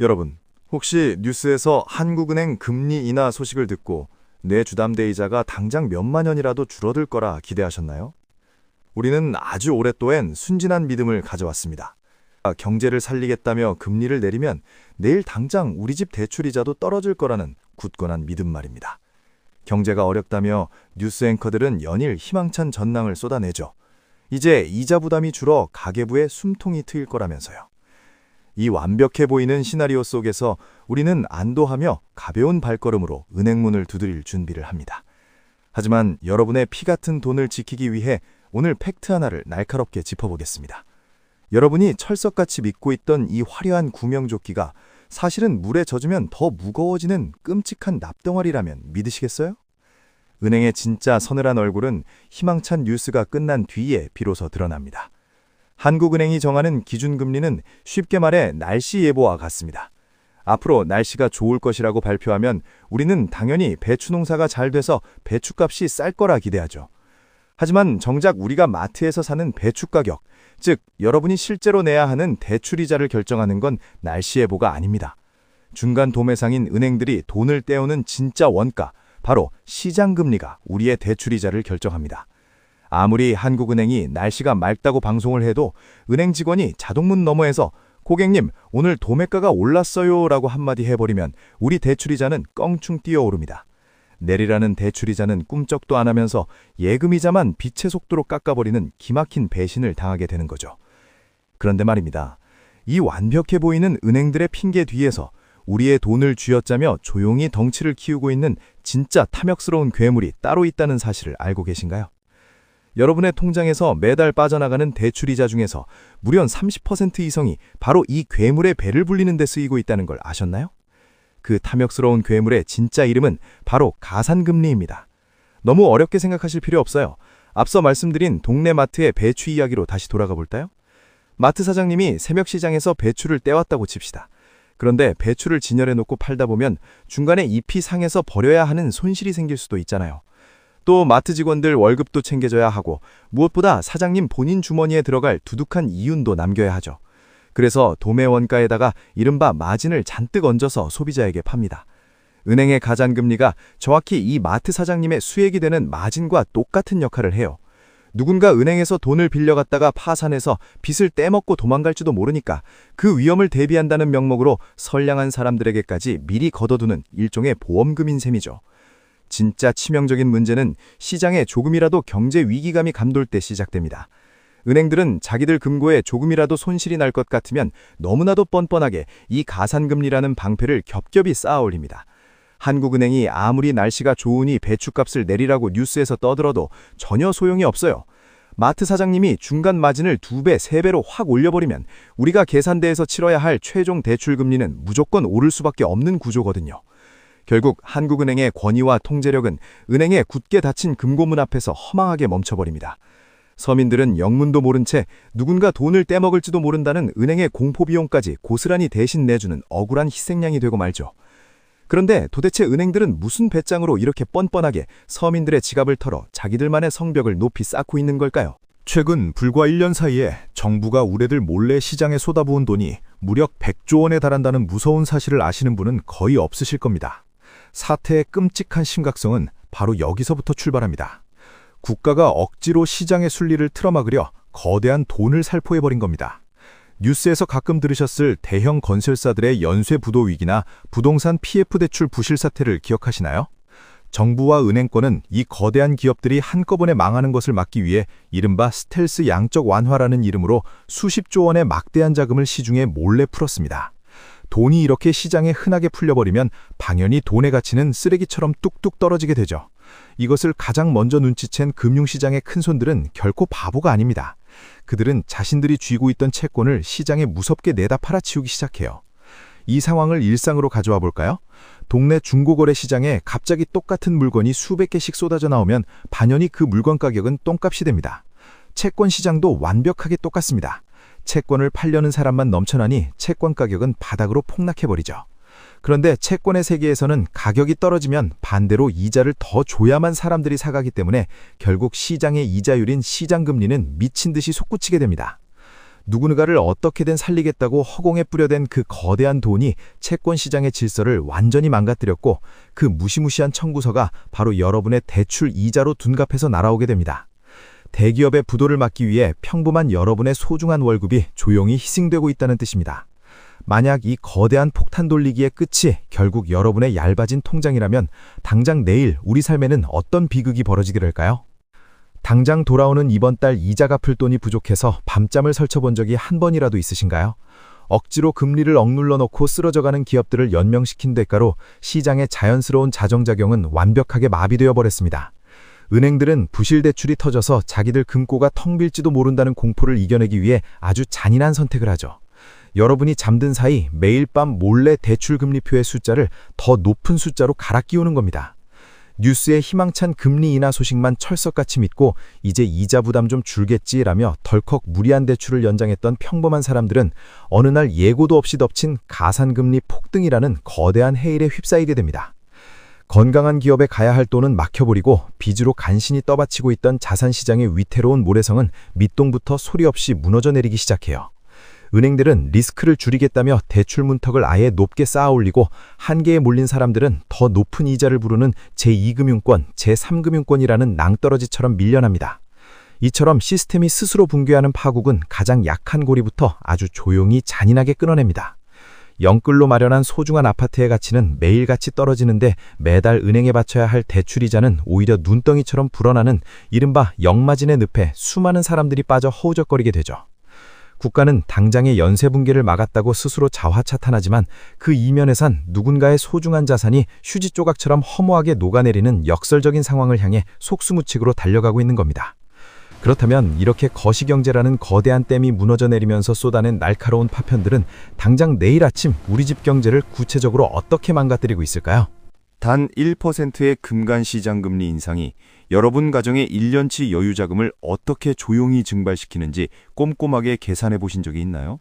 여러분, 혹시 뉴스에서 한국은행 금리 인하 소식을 듣고 내 주담대이자가 당장 몇만 원이라도 줄어들 거라 기대하셨나요? 우리는 아주 오랫동안 순진한 믿음을 가져왔습니다. 경제를 살리겠다며 금리를 내리면 내일 당장 우리 집 대출이자도 떨어질 거라는 굳건한 믿음 말입니다. 경제가 어렵다며 뉴스 앵커들은 연일 희망찬 전망을 쏟아내죠. 이제 이자 부담이 줄어 가계부에 숨통이 트일 거라면서요. 이 완벽해 보이는 시나리오 속에서 우리는 안도하며 가벼운 발걸음으로 은행문을 두드릴 준비를 합니다. 하지만 여러분의 피 같은 돈을 지키기 위해 오늘 팩트 하나를 날카롭게 짚어보겠습니다. 여러분이 철석같이 믿고 있던 이 화려한 구명조끼가 사실은 물에 젖으면 더 무거워지는 끔찍한 납덩어리라면 믿으시겠어요? 은행의 진짜 서늘한 얼굴은 희망찬 뉴스가 끝난 뒤에 비로소 드러납니다. 한국은행이 정하는 기준금리는 쉽게 말해 날씨 예보와 같습니다. 앞으로 날씨가 좋을 것이라고 발표하면 우리는 당연히 배추 농사가 잘 돼서 배추값이 쌀 거라 기대하죠. 하지만 정작 우리가 마트에서 사는 배추 가격, 즉 여러분이 실제로 내야 하는 대출이자를 결정하는 건 날씨 예보가 아닙니다. 중간 도매상인 은행들이 돈을 떼어오는 진짜 원가, 바로 시장금리가 우리의 대출이자를 결정합니다. 아무리 한국은행이 날씨가 맑다고 방송을 해도 은행 직원이 자동문 너머에서 고객님, 오늘 도매가가 올랐어요 라고 한마디 해버리면 우리 대출이자는 껑충 뛰어오릅니다. 내리라는 대출이자는 꿈쩍도 안 하면서 예금이자만 빛의 속도로 깎아버리는 기막힌 배신을 당하게 되는 거죠. 그런데 말입니다. 이 완벽해 보이는 은행들의 핑계 뒤에서 우리의 돈을 쥐어짜며 조용히 덩치를 키우고 있는 진짜 탐욕스러운 괴물이 따로 있다는 사실을 알고 계신가요? 여러분의 통장에서 매달 빠져나가는 대출이자 중에서 무려 30% 이상이 바로 이 괴물의 배를 불리는 데 쓰이고 있다는 걸 아셨나요? 그 탐욕스러운 괴물의 진짜 이름은 바로 가산금리입니다. 너무 어렵게 생각하실 필요 없어요. 앞서 말씀드린 동네 마트의 배추 이야기로 다시 돌아가 볼까요? 마트 사장님이 새벽 시장에서 배추를 떼왔다고 칩시다. 그런데 배추를 진열해 놓고 팔다 보면 중간에 잎이 상해서 버려야 하는 손실이 생길 수도 있잖아요. 또 마트 직원들 월급도 챙겨줘야 하고 무엇보다 사장님 본인 주머니에 들어갈 두둑한 이윤도 남겨야 하죠. 그래서 도매 원가에다가 이른바 마진을 잔뜩 얹어서 소비자에게 팝니다. 은행의 가산금리가 정확히 이 마트 사장님의 수익이 되는 마진과 똑같은 역할을 해요. 누군가 은행에서 돈을 빌려갔다가 파산해서 빚을 떼먹고 도망갈지도 모르니까 그 위험을 대비한다는 명목으로 선량한 사람들에게까지 미리 걷어두는 일종의 보험금인 셈이죠. 진짜 치명적인 문제는 시장에 조금이라도 경제 위기감이 감돌 때 시작됩니다. 은행들은 자기들 금고에 조금이라도 손실이 날 것 같으면 너무나도 뻔뻔하게 이 가산금리라는 방패를 겹겹이 쌓아 올립니다. 한국은행이 아무리 날씨가 좋으니 배추값을 내리라고 뉴스에서 떠들어도 전혀 소용이 없어요. 마트 사장님이 중간 마진을 2배, 3배로 확 올려버리면 우리가 계산대에서 치러야 할 최종 대출금리는 무조건 오를 수밖에 없는 구조거든요. 결국 한국은행의 권위와 통제력은 은행의 굳게 닫힌 금고문 앞에서 허망하게 멈춰버립니다. 서민들은 영문도 모른 채 누군가 돈을 떼먹을지도 모른다는 은행의 공포비용까지 고스란히 대신 내주는 억울한 희생양이 되고 말죠. 그런데 도대체 은행들은 무슨 배짱으로 이렇게 뻔뻔하게 서민들의 지갑을 털어 자기들만의 성벽을 높이 쌓고 있는 걸까요? 최근 불과 1년 사이에 정부가 우레들 몰래 시장에 쏟아부은 돈이 무려 100조 원에 달한다는 무서운 사실을 아시는 분은 거의 없으실 겁니다. 사태의 끔찍한 심각성은 바로 여기서부터 출발합니다. 국가가 억지로 시장의 순리를 틀어막으려 거대한 돈을 살포해버린 겁니다. 뉴스에서 가끔 들으셨을 대형 건설사들의 연쇄 부도 위기나 부동산 PF 대출 부실 사태를 기억하시나요? 정부와 은행권은 이 거대한 기업들이 한꺼번에 망하는 것을 막기 위해 이른바 스텔스 양적 완화라는 이름으로 수십조 원의 막대한 자금을 시중에 몰래 풀었습니다. 돈이 이렇게 시장에 흔하게 풀려버리면 당연히 돈의 가치는 쓰레기처럼 뚝뚝 떨어지게 되죠. 이것을 가장 먼저 눈치챈 금융시장의 큰손들은 결코 바보가 아닙니다. 그들은 자신들이 쥐고 있던 채권을 시장에 무섭게 내다 팔아치우기 시작해요. 이 상황을 일상으로 가져와 볼까요? 동네 중고거래 시장에 갑자기 똑같은 물건이 수백 개씩 쏟아져 나오면 반연히 그 물건 가격은 똥값이 됩니다. 채권 시장도 완벽하게 똑같습니다. 채권을 팔려는 사람만 넘쳐나니 채권 가격은 바닥으로 폭락해버리죠. 그런데 채권의 세계에서는 가격이 떨어지면 반대로 이자를 더 줘야만 사람들이 사가기 때문에 결국 시장의 이자율인 시장금리는 미친 듯이 솟구치게 됩니다. 누군가를 어떻게든 살리겠다고 허공에 뿌려댄 그 거대한 돈이 채권 시장의 질서를 완전히 망가뜨렸고 그 무시무시한 청구서가 바로 여러분의 대출 이자로 둔갑해서 날아오게 됩니다. 대기업의 부도를 막기 위해 평범한 여러분의 소중한 월급이 조용히 희생되고 있다는 뜻입니다. 만약 이 거대한 폭탄 돌리기의 끝이 결국 여러분의 얇아진 통장이라면 당장 내일 우리 삶에는 어떤 비극이 벌어지게 될까요? 당장 돌아오는 이번 달 이자 갚을 돈이 부족해서 밤잠을 설쳐본 적이 한 번이라도 있으신가요? 억지로 금리를 억눌러 놓고 쓰러져가는 기업들을 연명시킨 대가로 시장의 자연스러운 자정작용은 완벽하게 마비되어 버렸습니다. 은행들은 부실 대출이 터져서 자기들 금고가 텅 빌지도 모른다는 공포를 이겨내기 위해 아주 잔인한 선택을 하죠. 여러분이 잠든 사이 매일 밤 몰래 대출 금리표의 숫자를 더 높은 숫자로 갈아 끼우는 겁니다. 뉴스에 희망찬 금리 인하 소식만 철석같이 믿고 이제 이자 부담 좀 줄겠지라며 덜컥 무리한 대출을 연장했던 평범한 사람들은 어느 날 예고도 없이 덮친 가산금리 폭등이라는 거대한 해일에 휩싸이게 됩니다. 건강한 기업에 가야 할 돈은 막혀버리고 빚으로 간신히 떠받치고 있던 자산시장의 위태로운 모래성은 밑동부터 소리 없이 무너져 내리기 시작해요. 은행들은 리스크를 줄이겠다며 대출 문턱을 아예 높게 쌓아올리고 한계에 몰린 사람들은 더 높은 이자를 부르는 제2금융권, 제3금융권이라는 낭떠러지처럼 밀려납니다. 이처럼 시스템이 스스로 붕괴하는 파국은 가장 약한 고리부터 아주 조용히 잔인하게 끊어냅니다. 영끌로 마련한 소중한 아파트의 가치는 매일같이 떨어지는데 매달 은행에 바쳐야 할 대출이자는 오히려 눈덩이처럼 불어나는 이른바 역마진의 늪에 수많은 사람들이 빠져 허우적거리게 되죠. 국가는 당장의 연쇄 붕괴를 막았다고 스스로 자화차탄하지만 그 이면에선 누군가의 소중한 자산이 휴지 조각처럼 허무하게 녹아내리는 역설적인 상황을 향해 속수무책으로 달려가고 있는 겁니다. 그렇다면 이렇게 거시경제라는 거대한 댐이 무너져 내리면서 쏟아낸 날카로운 파편들은 당장 내일 아침 우리 집 경제를 구체적으로 어떻게 망가뜨리고 있을까요? 단 1%의 금간시장 금리 인상이 여러분 가정의 1년치 여유 자금을 어떻게 조용히 증발시키는지 꼼꼼하게 계산해 보신 적이 있나요?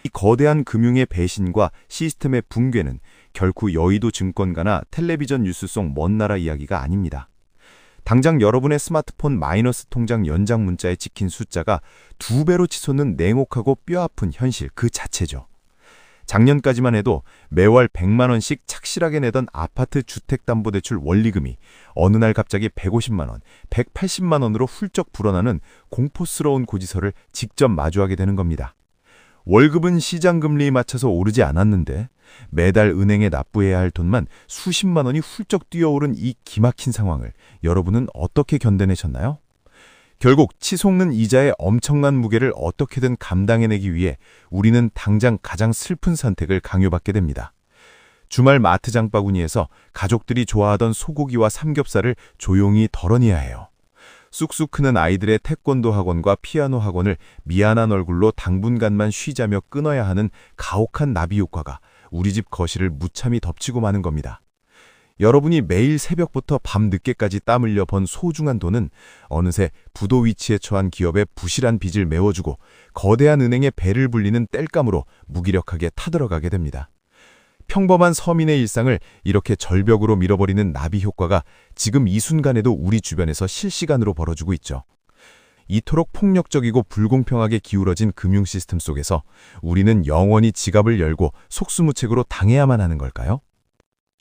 이 거대한 금융의 배신과 시스템의 붕괴는 결코 여의도 증권가나 텔레비전 뉴스 속 먼 나라 이야기가 아닙니다. 당장 여러분의 스마트폰 마이너스 통장 연장 문자에 찍힌 숫자가 2배로 치솟는 냉혹하고 뼈아픈 현실 그 자체죠. 작년까지만 해도 매월 100만 원씩 착실하게 내던 아파트 주택담보대출 원리금이 어느 날 갑자기 150만 원, 180만 원으로 훌쩍 불어나는 공포스러운 고지서를 직접 마주하게 되는 겁니다. 월급은 시장금리에 맞춰서 오르지 않았는데 매달 은행에 납부해야 할 돈만 수십만 원이 훌쩍 뛰어오른 이 기막힌 상황을 여러분은 어떻게 견뎌내셨나요? 결국 치솟는 이자의 엄청난 무게를 어떻게든 감당해내기 위해 우리는 당장 가장 슬픈 선택을 강요받게 됩니다. 주말 마트 장바구니에서 가족들이 좋아하던 소고기와 삼겹살을 조용히 덜어내야 해요. 쑥쑥 크는 아이들의 태권도 학원과 피아노 학원을 미안한 얼굴로 당분간만 쉬자며 끊어야 하는 가혹한 나비 효과가 우리 집 거실을 무참히 덮치고 마는 겁니다. 여러분이 매일 새벽부터 밤 늦게까지 땀 흘려 번 소중한 돈은 어느새 부도 위치에 처한 기업의 부실한 빚을 메워주고 거대한 은행의 배를 불리는 땔감으로 무기력하게 타들어가게 됩니다. 평범한 서민의 일상을 이렇게 절벽으로 밀어버리는 나비 효과가 지금 이 순간에도 우리 주변에서 실시간으로 벌어지고 있죠. 이토록 폭력적이고 불공평하게 기울어진 금융 시스템 속에서 우리는 영원히 지갑을 열고 속수무책으로 당해야만 하는 걸까요?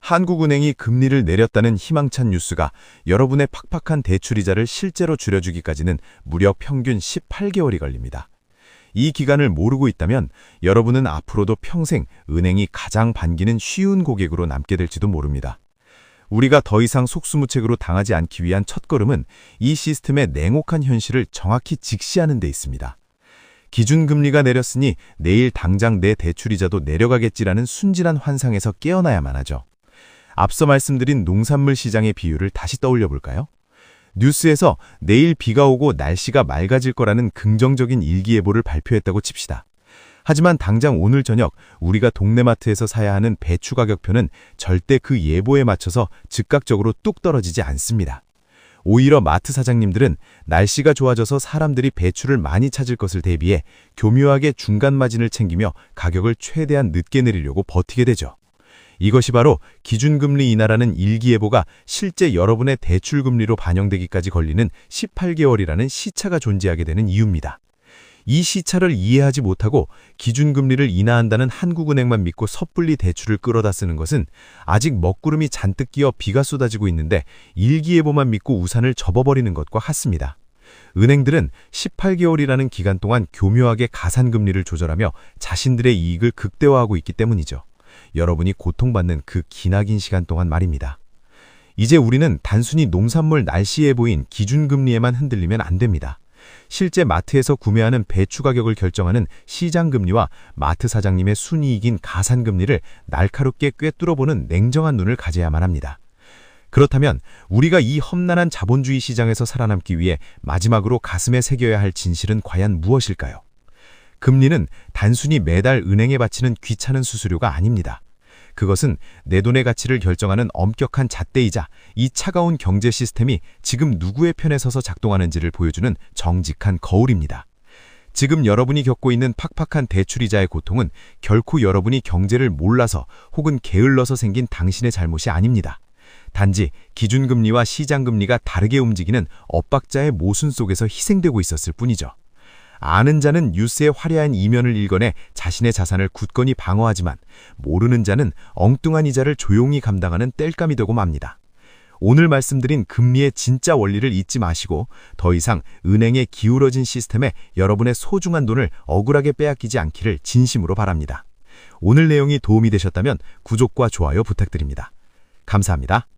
한국은행이 금리를 내렸다는 희망찬 뉴스가 여러분의 팍팍한 대출이자를 실제로 줄여주기까지는 무려 평균 18개월이 걸립니다. 이 기간을 모르고 있다면 여러분은 앞으로도 평생 은행이 가장 반기는 쉬운 고객으로 남게 될지도 모릅니다. 우리가 더 이상 속수무책으로 당하지 않기 위한 첫걸음은 이 시스템의 냉혹한 현실을 정확히 직시하는 데 있습니다. 기준금리가 내렸으니 내일 당장 내 대출이자도 내려가겠지라는 순진한 환상에서 깨어나야만 하죠. 앞서 말씀드린 농산물 시장의 비유를 다시 떠올려 볼까요? 뉴스에서 내일 비가 오고 날씨가 맑아질 거라는 긍정적인 일기예보를 발표했다고 칩시다. 하지만 당장 오늘 저녁 우리가 동네 마트에서 사야 하는 배추 가격표는 절대 그 예보에 맞춰서 즉각적으로 뚝 떨어지지 않습니다. 오히려 마트 사장님들은 날씨가 좋아져서 사람들이 배추를 많이 찾을 것을 대비해 교묘하게 중간 마진을 챙기며 가격을 최대한 늦게 내리려고 버티게 되죠. 이것이 바로 기준금리 인하라는 일기예보가 실제 여러분의 대출금리로 반영되기까지 걸리는 18개월이라는 시차가 존재하게 되는 이유입니다. 이 시차를 이해하지 못하고 기준금리를 인하한다는 한국은행만 믿고 섣불리 대출을 끌어다 쓰는 것은 아직 먹구름이 잔뜩 끼어 비가 쏟아지고 있는데 일기예보만 믿고 우산을 접어버리는 것과 같습니다. 은행들은 18개월이라는 기간 동안 교묘하게 가산금리를 조절하며 자신들의 이익을 극대화하고 있기 때문이죠. 여러분이 고통받는 그 기나긴 시간 동안 말입니다. 이제 우리는 단순히 농산물 날씨 예보인 기준금리에만 흔들리면 안 됩니다. 실제 마트에서 구매하는 배추 가격을 결정하는 시장금리와 마트 사장님의 순이익인 가산금리를 날카롭게 꿰뚫어보는 냉정한 눈을 가져야만 합니다. 그렇다면 우리가 이 험난한 자본주의 시장에서 살아남기 위해 마지막으로 가슴에 새겨야 할 진실은 과연 무엇일까요? 금리는 단순히 매달 은행에 바치는 귀찮은 수수료가 아닙니다. 그것은 내 돈의 가치를 결정하는 엄격한 잣대이자 이 차가운 경제 시스템이 지금 누구의 편에 서서 작동하는지를 보여주는 정직한 거울입니다. 지금 여러분이 겪고 있는 팍팍한 대출이자의 고통은 결코 여러분이 경제를 몰라서 혹은 게을러서 생긴 당신의 잘못이 아닙니다. 단지 기준금리와 시장금리가 다르게 움직이는 엇박자의 모순 속에서 희생되고 있었을 뿐이죠. 아는 자는 뉴스의 화려한 이면을 읽어내 자신의 자산을 굳건히 방어하지만 모르는 자는 엉뚱한 이자를 조용히 감당하는 땔감이 되고 맙니다. 오늘 말씀드린 금리의 진짜 원리를 잊지 마시고 더 이상 은행에 기울어진 시스템에 여러분의 소중한 돈을 억울하게 빼앗기지 않기를 진심으로 바랍니다. 오늘 내용이 도움이 되셨다면 구독과 좋아요 부탁드립니다. 감사합니다.